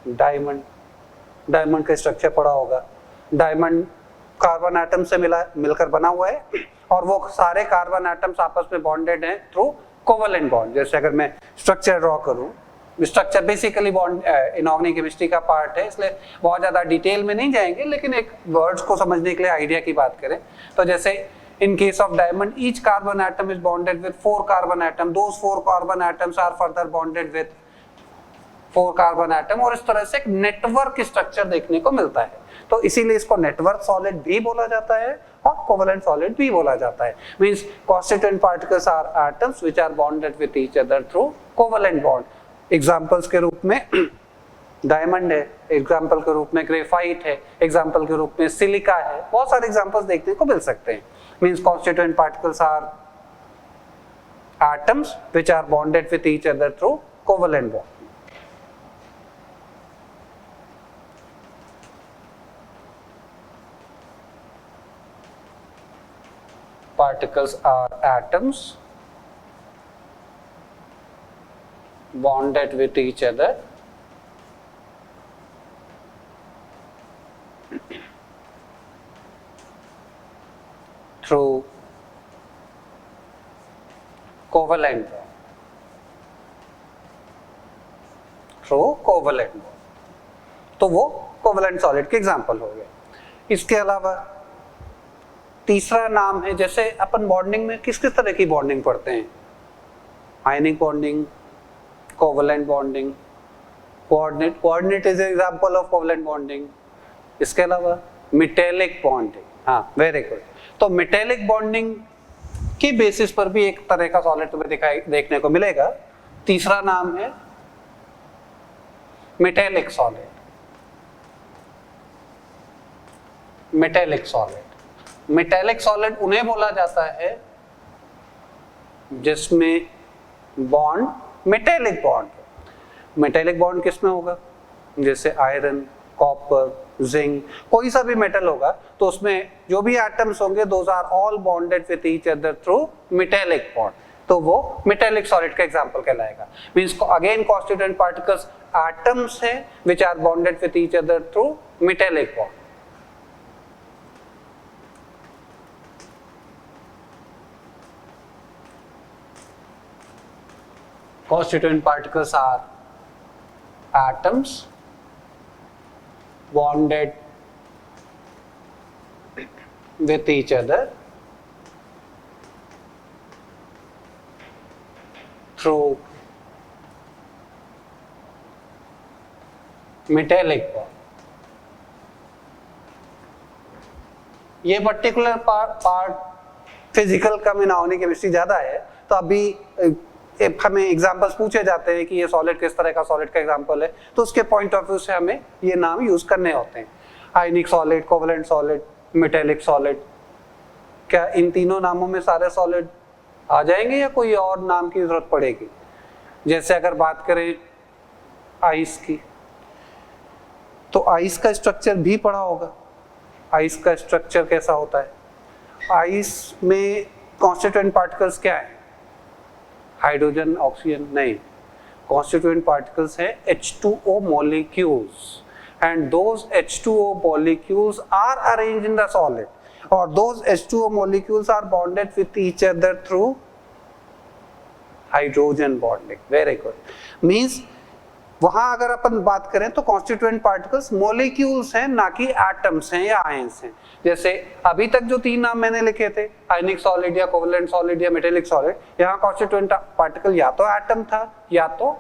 डायमंड का स्ट्रक्चर पड़ा होगा। डायमंड कार्बन एटम से मिलकर बना हुआ है और वो सारे कार्बन एटम्स आपस में बॉन्डेड हैं थ्रू कोवेलेंट बॉन्ड। जैसे अगर मैं स्ट्रक्चर ड्रॉ करूं, structure basically bond inorganic chemistry का पार्ट है, इसलिए बहुत ज्यादा डिटेल में नहीं जाएंगे, लेकिन एक वर्ड्स को समझने के लिए आइडिया की बात करें तो जैसे in case of diamond each carbon atom is bonded with 4 carbon atom, those 4 carbon atoms are further bonded with 4 carbon atom, और इस तरह से एक नेटवर्क स्ट्रक्चर देखने को मिलता है। तो इसीलिए इसको नेटवर्क सॉलिड भी बोला जाता है और कोवेलेंट सॉलिड भी बोला जाता है। Means constituent particles are atoms which are bonded with each other through covalent bond. Examples के रूप में डायमंड है, एग्जांपल के रूप में ग्रेफाइट है, एग्जांपल के रूप में सिलिका है, बहुत सारे एग्जांपल्स देखने को मिल सकते हैं। Means constituent particles are atoms which are bonded with each other through covalent bond. Particles are atoms bonded with each other through covalent bond. तो वो कोवेलेंट सॉलिड के एग्जांपल हो गए। इसके अलावा तीसरा नाम है, जैसे अपन बॉन्डिंग में किस किस तरह की बॉन्डिंग पढ़ते हैं? Ionic bonding, covalent bonding, coordinate is example of covalent bonding. इसके अलावा मेटेलिक बॉन्डिंग। हाँ, वेरी गुड। तो मेटेलिक बॉन्डिंग के बेसिस पर भी एक तरह का सॉलिड तुम्हें देखने को मिलेगा। तीसरा नाम है metallic solid. Metallic solid, metallic solid उन्हें बोला जाता है जिसमें bond metallic bond. Metallic bond किसमें होगा? जैसे आयरन, कॉपर, जिंक, कोई सा भी मेटल होगा तो उसमें जो भी एटम्स होंगे those are all bonded with each other through metallic bond, तो वो मेटेलिक सॉलिड का एग्जांपल कहलाएगा। Means again constituent particles atoms है which are bonded with each other through metallic bond. Constituent particles are atoms bonded with each other through metallic bond. ये particular part physical कम inorganic chemistry ज्यादा है, तो अभी हमें examples पूछे जाते हैं कि ये सॉलिड किस तरह का सॉलिड का एग्जांपल है, तो उसके पॉइंट ऑफ व्यू से हमें ये नाम यूज करने होते हैं। आयनिक solid, covalent solid, metallic solid. क्या इन तीनों नामों में सारे सॉलिड आ जाएंगे या कोई और नाम की जरूरत पड़ेगी? जैसे अगर बात करें आइस की, तो आइस का स्ट्रक्चर भी पढ़ा होगा। आइस का स्ट्रक्चर कैसा होता है? आइस में कॉन्स्टिट्यूएंट पार्टिकल्स क्या है? हाइड्रोजन, ऑक्सीजन नहीं, कॉन्स्टिट्यूएंट पार्टिकल्स है H2O molecules, and those H2O molecules are arranged in the solid, or those H2O molecules are bonded with each other through hydrogen bonding. Very good. Means वहां अगर अपन बात करें तो constituent particles molecules हैं, ना कि atoms हैं या आयंस हैं। जैसे अभी तक जो तीन नाम मैंने लिखे थे, आयनिक सॉलिड या कोवलेंट सॉलिड या मेटेलिक सॉलिड, यहाँ कॉन्स्टिट्यूएंट पार्टिकल या तो एटम था या तो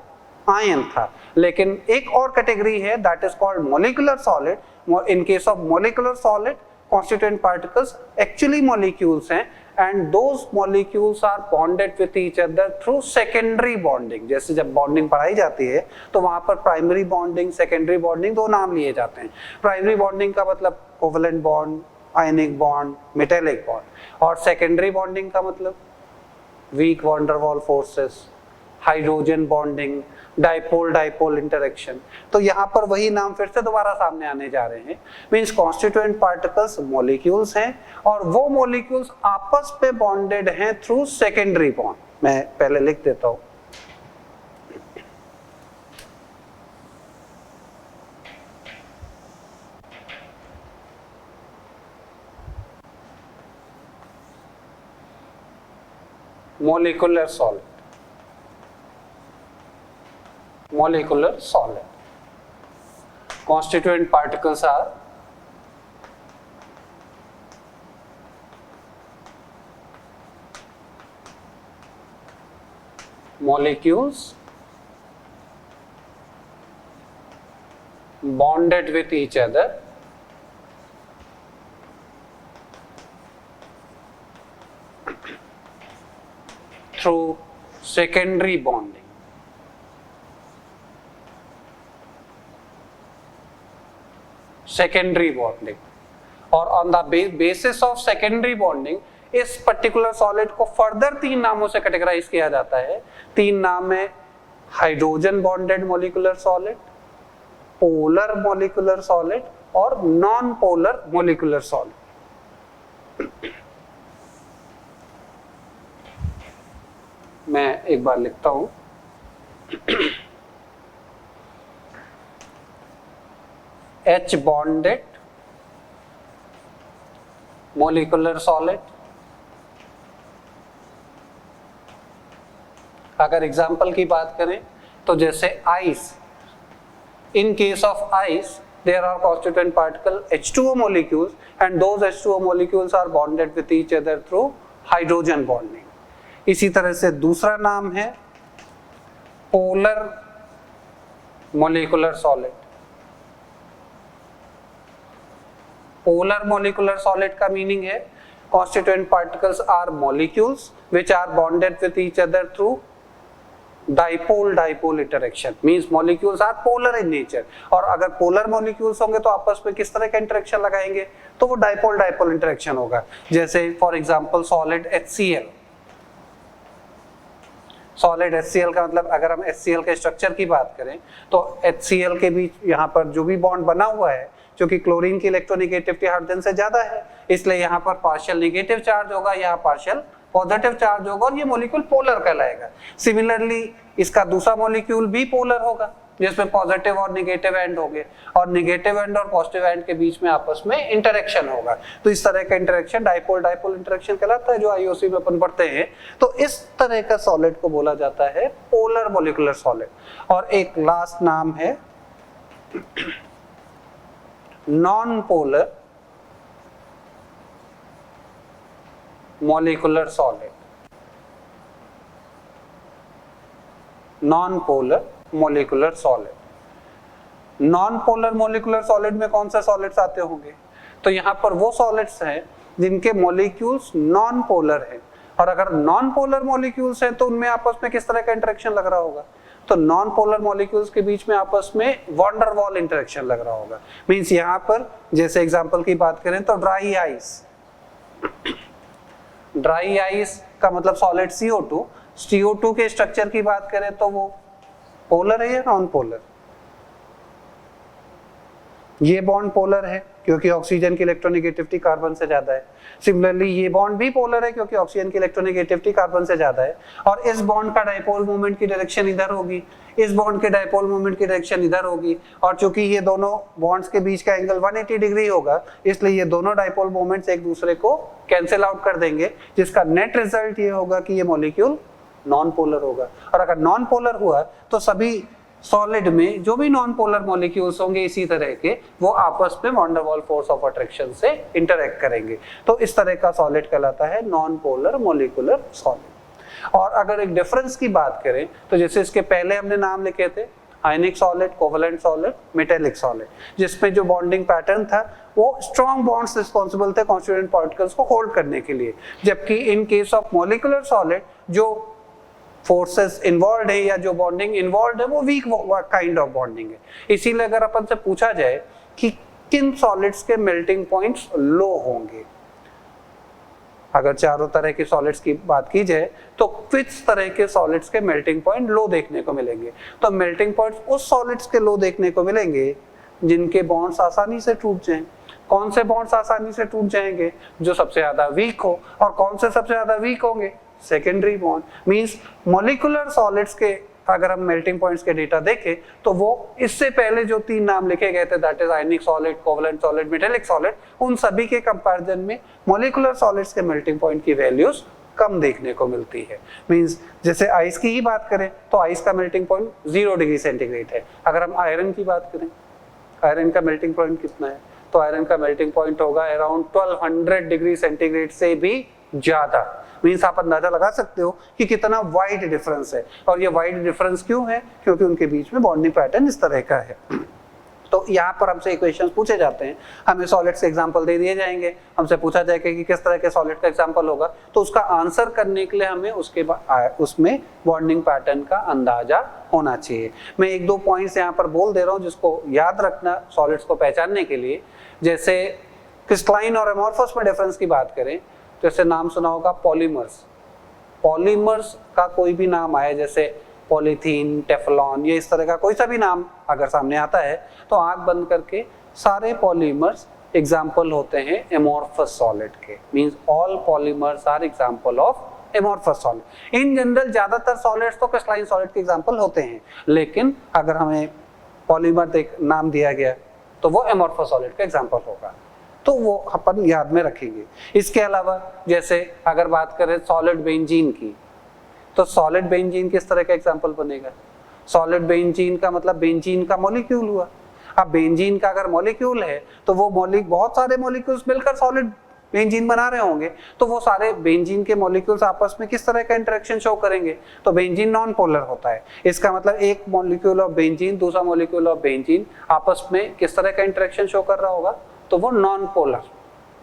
आयन था। लेकिन एक और कैटेगरी है, that is called molecular solid. In case of molecular solid, constituent particles actually molecules हैं, and those molecules are bonded with each other through secondary bonding। जैसे जब bonding पढ़ाई जाती है तो वहां पर primary bonding, secondary bonding दो नाम लिए जाते हैं। primary bonding का मतलब covalent bond, ionic bond, metallic bond, और secondary bonding का मतलब weak van der Waals forces, hydrogen bonding, dipole dipole interaction. तो यहाँ पर वही नाम फिर से दोबारा सामने आने जा रहे हैं। मींस कॉन्स्टिट्यूएंट पार्टिकल्स मॉलिक्यूल्स हैं, और वो मॉलिक्यूल्स आपस पे बॉन्डेड हैं थ्रू सेकेंडरी बॉन्ड। मैं पहले लिख देता हूँ। molecular solid, molecular solid, constituent particles are molecules bonded with each other through secondary bonding। secondary bonding, और on the basis of secondary bonding इस पर्टिकुलर सॉलिड को फर्दर तीन नामों से कैटेगराइज किया जाता है। तीन नाम है hydrogen bonded molecular solid, polar molecular solid और नॉन पोलर मोलिकुलर सॉलिड। मैं एक बार लिखता हूं। H bonded molecular solid, अगर एग्जाम्पल की बात करें तो जैसे ice, in case of ice there are constituent particle H2O molecules, and those H2O molecules are bonded with each other through hydrogen bonding। इसी तरह से दूसरा नाम है polar molecular solid. Polar molecular solid का मीनिंग है constituent particles are molecules which are bonded with each other through dipole dipole interaction। means molecules are polar in nature, और अगर polar molecules होंगे तो आपस में किस तरह का इंटरेक्शन लगाएंगे, तो वो dipole dipole interaction होगा। जैसे for example solid HCl। Solid HCl का मतलब अगर हम HCl के स्ट्रक्चर की बात करें तो HCl के बीच यहाँ पर जो भी बॉन्ड बना हुआ है, क्योंकि क्लोरीन की इलेक्ट्रोनेगेटिविटी हाइड्रोजन से ज्यादा है, इसलिए यहाँ पर पार्शियल नेगेटिव चार्ज होगा, यहाँ पार्शियल पॉजिटिव चार्ज होगा, और ये मॉलिक्यूल पोलर कहलाएगा। सिमिलरली इसका दूसरा मॉलिक्यूल भी पोलर होगा, जिसमें पॉजिटिव और नेगेटिव एंड होंगे, और नेगेटिव एंड और पॉजिटिव एंड के बीच में आपस में इंटरेक्शन होगा। तो इस तरह का इंटरेक्शन डाइपोल डाइपोल इंटरेक्शन कहलाता है, जो आईओसी में अपन पढ़ते हैं। तो इस तरह का सॉलिड को बोला जाता है पोलर मोलिकुलर सॉलिड। और एक लास्ट नाम है non polar molecular solid. Non polar molecular solid. Non polar molecular solid में कौन से सॉलिड्स आते होंगे? तो यहाँ पर वो सॉलिड्स हैं जिनके मॉलिक्यूल्स नॉन पोलर हैं, और अगर नॉन पोलर मॉलिक्यूल्स हैं तो उनमें आपस में किस तरह का इंटरेक्शन लग रहा होगा, तो नॉन पोलर मॉलिक्यूल्स के बीच में आपस में वॉन डेर वाल इंटरेक्शन लग रहा होगा। मींस यहाँ पर जैसे एग्जांपल की बात करें तो ड्राई आइस, ड्राई आइस का मतलब सॉलिड CO2, CO2 के स्ट्रक्चर की बात करें तो वो पोलर है या नॉन पोलर, ये बॉन्ड पोलर है क्योंकि ऑक्सीजन की इलेक्ट्रोनेगेटिविटी कार्बन से ज्यादा है। सिमिलरली ये बॉन्ड भी पोलर है क्योंकि ऑक्सीजन की इलेक्ट्रोनेगेटिविटी कार्बन से ज्यादा है, और इस बॉन्ड का डायपोल मोमेंट की डायरेक्शन इधर होगी, इस बॉन्ड के डायपोल मोमेंट की डायरेक्शन इधर होगी, और चूंकि ये दोनों बॉन्ड्स के बीच का एंगल 180 डिग्री होगा इसलिए ये दोनों डायपोल मोमेंट्स एक दूसरे को कैंसिल आउट कर देंगे, जिसका नेट रिजल्ट ये होगा कि ये मॉलिक्यूल नॉन पोलर होगा। और अगर नॉन पोलर हुआ तो सभी सॉलिड में जो भी नॉन पोलर मॉलिक्यूल्स होंगे इसी तरह के, वो आपस में van der Waals force of attraction से इंटरैक्ट करेंगे। तो इस तरह का सॉलिड कहलाता है नॉन पोलर मॉलिक्यूलर सॉलिड। और अगर एक डिफरेंस की बात करें तो जैसे इसके पहले हमने नाम लिखे थे आयनिक solid, covalent solid, metallic solid, जिसमें जो बॉन्डिंग पैटर्न था वो स्ट्रॉन्ग बॉन्ड्स रिस्पॉन्सिबल थे कॉन्स्टिट्यूएंट पार्टिकल्स को होल्ड करने के लिए, जबकि इन केस ऑफ मॉलिक्यूलर सॉलिड जो फोर्सेस इन्वॉल्व है या जो बॉन्डिंग इन्वॉल्व है वो वीक काइंड ऑफ बॉन्डिंग है। इसीलिए अगर अपन से पूछा जाए कि किन सॉलिड्स के मेल्टिंग पॉइंट्स लो होंगे, अगर चारों तरह के सॉलिड्स की बात की जाए तो किस तरह के सॉलिड्स के मेल्टिंग पॉइंट लो देखने को मिलेंगे, तो मेल्टिंग पॉइंट्स उस सॉलिड्स के लो देखने को मिलेंगे जिनके बॉन्ड्स आसानी से टूट जाएं। कौन से बॉन्ड्स आसानी से टूट जाएंगे, जो सबसे ज्यादा वीक हो, और कौन से सबसे ज्यादा वीक होंगे, secondary bond. Means molecular solids के अगर हम मेल्टिंग पॉइंट्स के डेटा देखें तो वो इससे पहले जो तीन नाम लिखे गए थे, that is ionic solid, covalent solid, metallic solid, उन सभी के कंपैरिजन में मॉलिक्यूलर सॉलिड्स के मेल्टिंग पॉइंट की वैल्यूज कम देखने को मिलती है। मींस जैसे आइस की ही बात करें तो आइस का मेल्टिंग पॉइंट 0 डिग्री सेंटीग्रेड है। अगर हम आयरन की बात करें, आयरन का मेल्टिंग पॉइंट कितना है, तो आयरन का मेल्टिंग पॉइंट होगा अराउंड 1200 डिग्री सेंटीग्रेड से भी ज्यादा। मींस आप अंदाजा लगा सकते हो कि कितना वाइड डिफरेंस है, और ये वाइड डिफरेंस क्यों है, क्योंकि उनके बीच में बॉन्डिंग पैटर्न इस तरह का है। तो यहाँ पर हमसे इक्वेशंस पूछे जाते हैं, हमें सॉलिड के एग्जांपल दे दिए जाएंगे, हमसे पूछा जाएगा कि किस तरह के सॉलिड का एग्जांपल होगा, तो उसका आंसर करने के लिए हमें उसमें बॉन्डिंग पैटर्न का अंदाजा होना चाहिए। मैं एक दो पॉइंट्स यहाँ पर बोल दे रहा हूँ जिसको याद रखना सॉलिड्स को पहचानने के लिए। जैसे क्रिस्टलाइन और एमोर्फस में डिफरेंस की बात करें, जैसे नाम सुना होगा पॉलीमर्स, पॉलीमर्स का कोई भी नाम आए जैसे पॉलीथीन, टेफलॉन, ये इस तरह का कोई सा भी नाम अगर सामने आता है तो आंख बंद करके सारे पॉलीमर्स एग्जाम्पल होते हैं एमोर्फस सॉलिड के। Means all polymers are example of amorphous solid. In general ज्यादातर सॉलिड्स तो क्रिस्टलाइन सॉलिड के एग्जाम्पल होते हैं, लेकिन अगर हमें पॉलीमर नाम दिया गया तो वो एमोर्फस सॉलिड का एग्जाम्पल होगा, तो वो अपन याद में रखेंगे। इसके अलावा जैसे अगर बात करें सॉलिड बेंजीन की, तो सॉलिड बेंजीन किस तरह का एग्जांपल बनेगा, सॉलिड बेंजीन का मतलब बेंजीन का मॉलिक्यूल हुआ। अब बेंजीन का अगर मॉलिक्यूल है तो वो बहुत सारे मॉलिक्यूल्स मिलकर सॉलिड बेंजीन बना रहे होंगे, तो वो सारे बेंजीन के मॉलिक्यूल्स आपस में किस तरह का इंटरेक्शन शो करेंगे, तो बेंजीन नॉन पोलर होता है। इसका मतलब एक मॉलिक्यूल ऑफ बेंजीन दूसरा मॉलिक्यूल ऑफ बेंजीन आपस में किस तरह का इंटरेक्शन शो कर रहा होगा, तो वो नॉन पोलर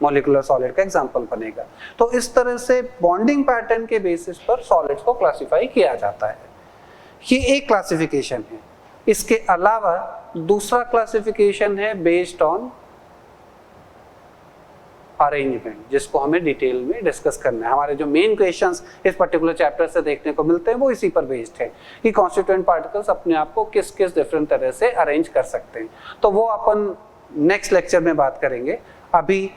मॉलिक्यूलर सॉलिड का एग्जांपल बनेगा। तो इस तरह से बॉन्डिंग पैटर्न के बेसिस पर सॉलिड्स को क्लासिफाई किया जाता है। ये एक क्लासिफिकेशन है। इसके अलावा दूसरा क्लासिफिकेशन है बेस्ड ऑन अरेंजमेंट, जिसको हमें डिटेल में डिस्कस करना है। हमारे जो मेन क्वेश्चंस इस पर्टिकुलर चैप्टर से देखने को मिलते हैं वो इसी पर बेस्ड है कि कॉन्स्टिट्यूएंट पार्टिकल्स अपने आप को किस किस डिफरेंट तरह से अरेंज कर सकते हैं। तो वो अपन नेक्स्ट लेक्चर में बात करेंगे। अभी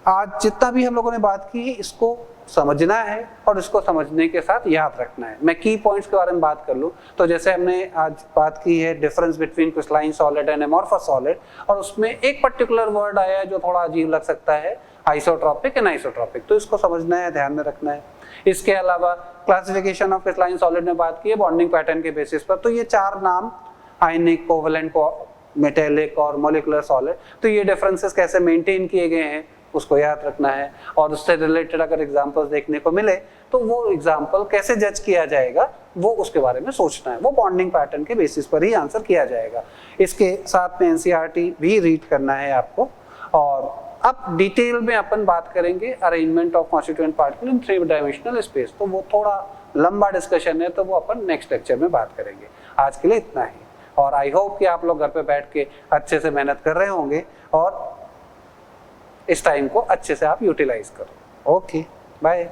आज जितना भी हम लोगों ने बात की है इसको समझना है और इसको समझने के साथ याद रखना है। मैं की पॉइंट्स के बारे में बात कर लूँ तो जैसे हमने आज बात की है difference between crystalline solid and amorphous solid, और उसमें एक पर्टिकुलर वर्ड आया है जो थोड़ा अजीब लग सकता है, आइसोट्रोपिक एंड आइसोट्रोपिक, तो इसको समझना है, ध्यान में रखना है। इसके अलावा क्लासिफिकेशन ऑफ क्रिस्टलाइन सॉलिड में बात की है बॉन्डिंग पैटर्न के बेसिस पर, तो ये चार नाम आयनिक, कोवेलेंट, मेटेलिक और मॉलिक्यूलर सॉलिड, तो ये डिफरेंसेस कैसे मेंटेन किए गए हैं उसको याद रखना है। और उससे रिलेटेड अगर एग्जांपल्स देखने को मिले तो वो एग्जांपल कैसे जज किया जाएगा वो उसके बारे में सोचना है। वो बॉन्डिंग पैटर्न के बेसिस पर ही आंसर किया जाएगा। इसके साथ में एनसीईआरटी भी रीड करना है आपको, और अब डिटेल में अपन बात करेंगे arrangement of constituent particle in 3 dimensional space, तो वो थोड़ा लंबा डिस्कशन है, तो वो अपन नेक्स्ट लेक्चर में बात करेंगे। आज के लिए इतना ही, और आई होप कि आप लोग घर पे बैठ के अच्छे से मेहनत कर रहे होंगे और इस टाइम को अच्छे से आप यूटिलाइज करो। Okay, bye.